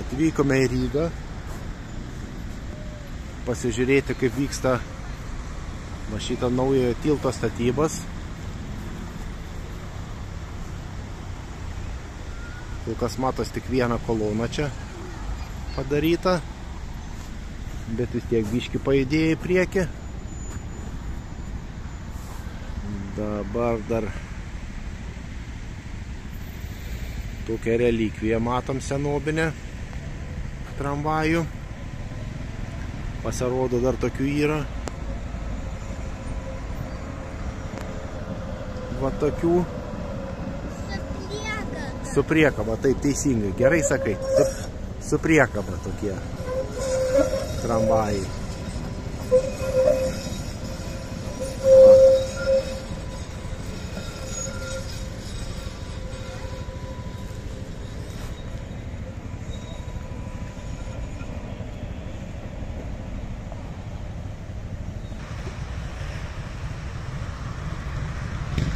Atvykome į Rygą pasižiūrėti, kaip vyksta va šito naujojo tilto statybos. Kol kas matos tik vieną koloną čia padaryta, bet vis tiek biškį pajudėjo į priekį. Dabar dar tokią relikviją matom senobinę tramvajų. Pasirodo, dar tokių yra. Va tokių. Su priekaba, taip teisingai, gerai sakai. Su priekaba tokie tramvajai.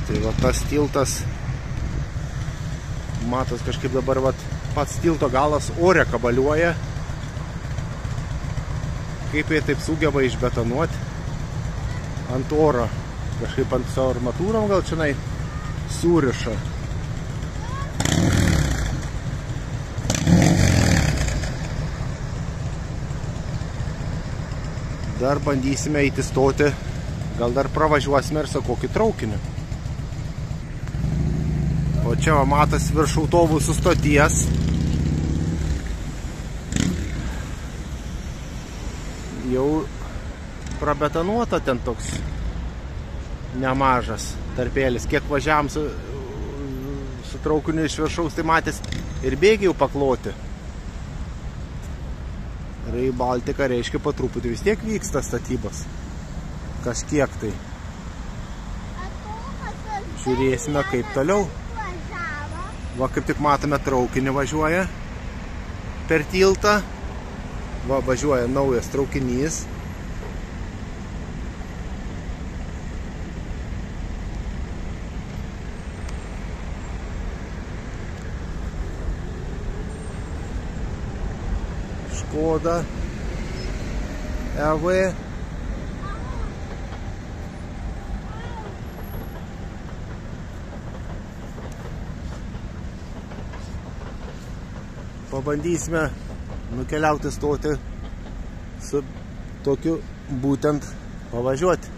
Tai va tas tiltas, matos kažkaip dabar va, pats tilto galas ore kabaliuoja. Kaip jie taip sugeba išbetonuoti ant oro. Kažkaip ant savo armatūrom gal čionai suriša. Dar bandysime eiti stoti. Gal dar pravažiuosime ir su kokį traukinį. O čia va matas virš autobusų stoties. Jau prabetonuota ten toks nemažas tarpėlis. Kiek važiavam su traukiniu iš viršaus, tai matės ir bėgiai jau pakloti. Rail Baltica reiškia po truputį vis tiek vyksta statybos. Kažkiek tai. Žiūrėsime kaip toliau. Va, kaip tik matome, traukinį važiuoja per tiltą. Va, važiuoja naujas traukinys. Škoda EV. Pabandysime nukeliauti stoti su tokiu būtent pavažiuoti.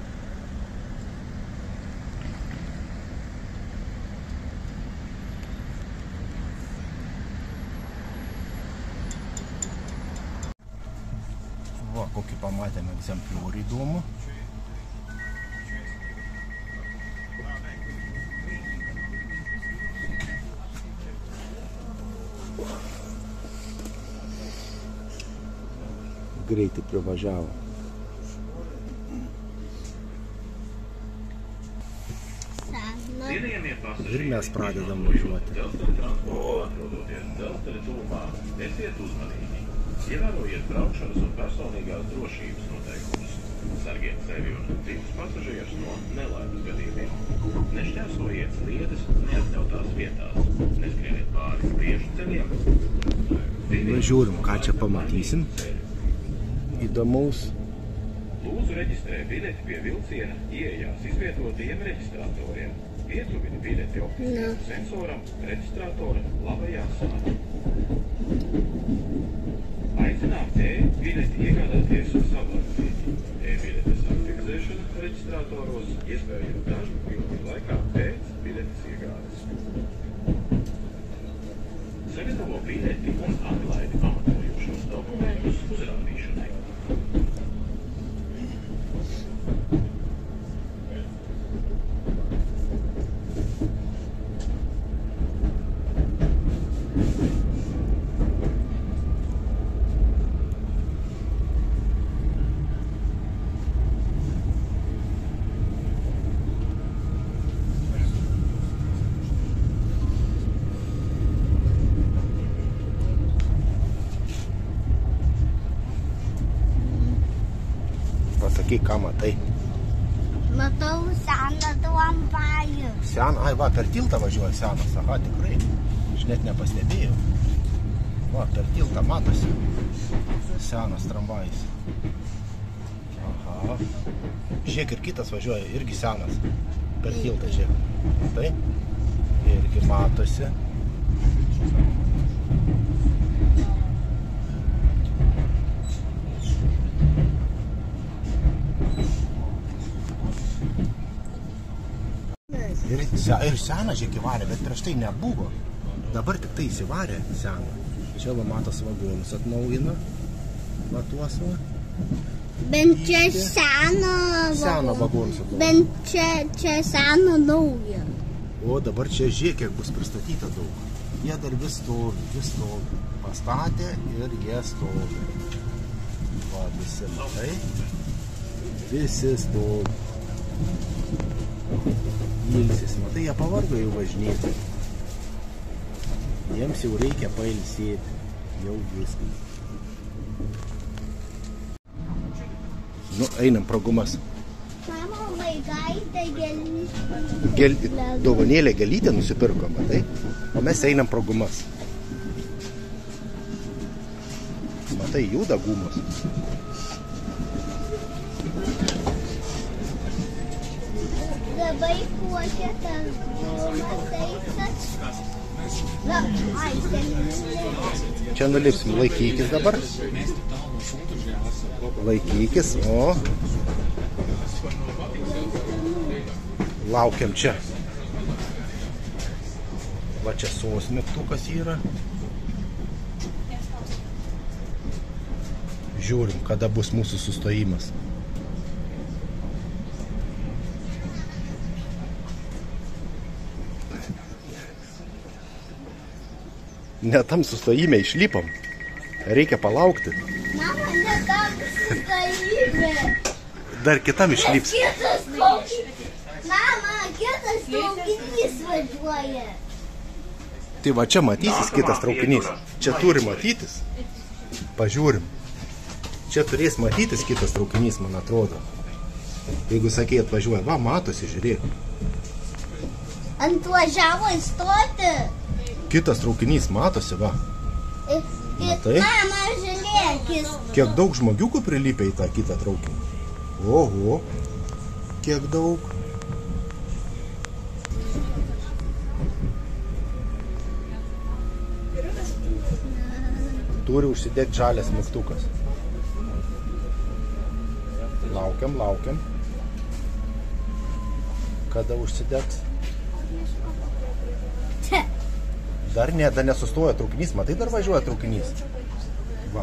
Va, kokį pamatėme egzempliorių įdomų. Greitai privažiavo. Ir mes pradedam važiuoti. Ievērojiet braukšanas un personīgās drošības noteikumus. Sargiet sevi un citus pasažierus no nelaimes gadījumiem. Nešķērsojiet sliedes neatļautās vietās. Neskrieniet pāri priešu ceļiem. Žiūrim, ką čia pamatysim. Įdomaus. Lūdzu reģistrē biļeti pie vilciena ieejās izvietotiem reģistratoriem. Pietuvini biļeti optiskajam sensoram reģistratora labajā sānā. Aicinām e-biļeti iegādāties savlaicīgi. E-biļetes aktivizēšana reģistratoros iespējama dažu ilgu laikā pēc biļetes iegādes. Sagatavo biļeti un atlaidi pamatojošos dokumentus uzrādīšanai. Pasakyk, ką matai. Matau seną tramvajų. Seną? Ai, va, per tiltą važiuoja senas. Aha, tikrai. Aš net nepastebėjau. Va, per tiltą matosi. Senas tramvajus. Aha. Žiūrėk, ir kitas važiuoja, irgi senas. Per tiltą, žiūrėk. Tai? Irgi matosi. Ir seną žiūrėk įvarė, bet prieš tai nebuvo. Dabar tik tai įsivarė seną. Čia va matos vagonus atnaujina. Va tuos va. Bent čia seno vagonus atnaujina. Bent čia seno naujo. O dabar čia žiūrėk, kiek bus pristatyta daug. Jie dar vis stovi. Pastatė ir jie stovi. Va, visi matai. Visi stovi. Ilsis, matai, jie pavargo jau važinėti. Jiems jau reikia pailsėti. Jau viskas. Nu, einam pro gumas. Mama, vaikai, Dovanėlę gėlytę nusipirko, matai? O mes einam pro gumas. Matai, juda gumos. Labai puošia tas gumas, Čia nulipsim, laikykis dabar. Laikykis, o. Laukiam čia. Va čia sos mygtukas yra. Žiūrim, kada bus mūsų sustojimas. Ne tam sustojime išlipom. Reikia palaukti. Mama, ne tam sustojime. Dar kitam išlips. Mama, kitas traukinys važiuoja. Tai va čia matysis kitas traukinys. Čia turi matytis. Pažiūrim. Čia turės matytis kitas traukinys, man atrodo. Jeigu sakė atvažiuoja, va, matosi, žiūrėk. Atvažiavo į stotį. Kitas traukinys matosi, va. Matai? Mama, žiūrėkis. Kiek daug žmogiukų prilipė į tą kitą traukinį. Oho, kiek daug. Turi užsidėti žalias mygtukas. Laukiam. Kada užsidegs? Dar nesustoja traukinys, matai, dar važiuoja traukinys. Va,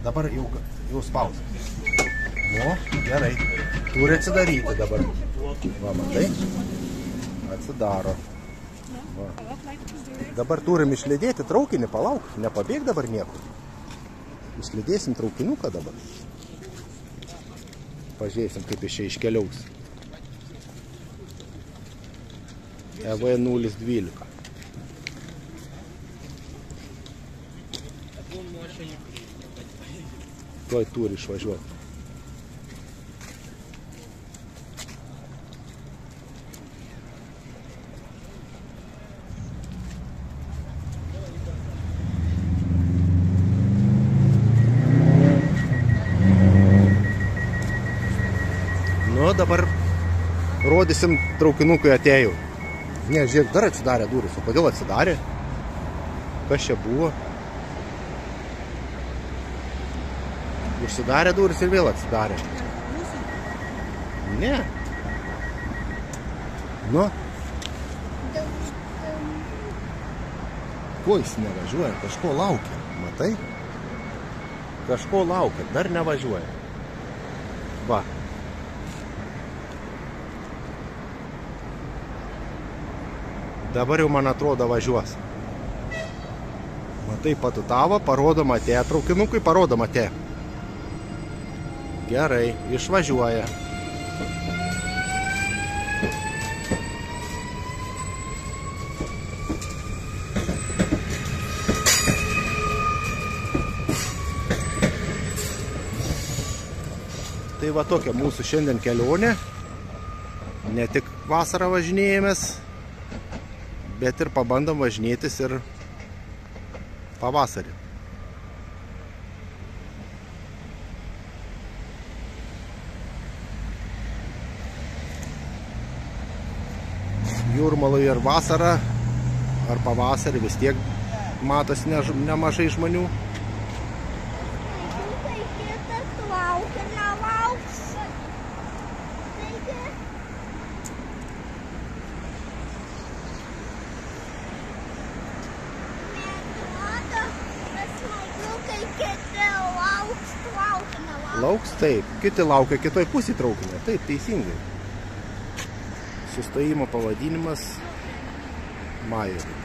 dabar jau spaus. Nu, gerai. Turi atsidaryti dabar. Va, matai? Atsidaro. Va. Dabar turim išlydėti traukinį, palauk, nepabėg dabar niekur. Išlydėsim traukiniuką dabar. Pažiūrėsim, kaip iš čia iškeliaus. EV012. Tuoj turi išvažiuoti. Nu, dabar rodysim traukinukui atėjau. Ne, žiūrėk, dar atsidarė durys. O kodėl atsidarė? Kas čia buvo? Užsidarė durys ir vėl atsidarė. Ne. Nu. Ko jis nevažiuoja? Kažko laukia. Matai? Kažko laukia. Dar nevažiuoja. Va. Dabar jau, man atrodo, važiuos. Matai, patutavo, parodom atė. Traukinukui parodom atė. Gerai, išvažiuoja. Tai va tokia mūsų šiandien kelionė. Ne tik vasarą važinėjomės, bet ir pabandom važinėtis ir pavasarį. Jūrmalai ir vasarą, ar pavasarį vis tiek matosi nemažai žmonių. Tai kitas laukia, nelauks. Taigi. Neatrodo, bet smagu, kai kiti lauks, laukia, nelauks. Lauks taip, kiti laukia kitoj pusėj traukinio, taip, teisingai. Sustojimo pavadinimas Majų.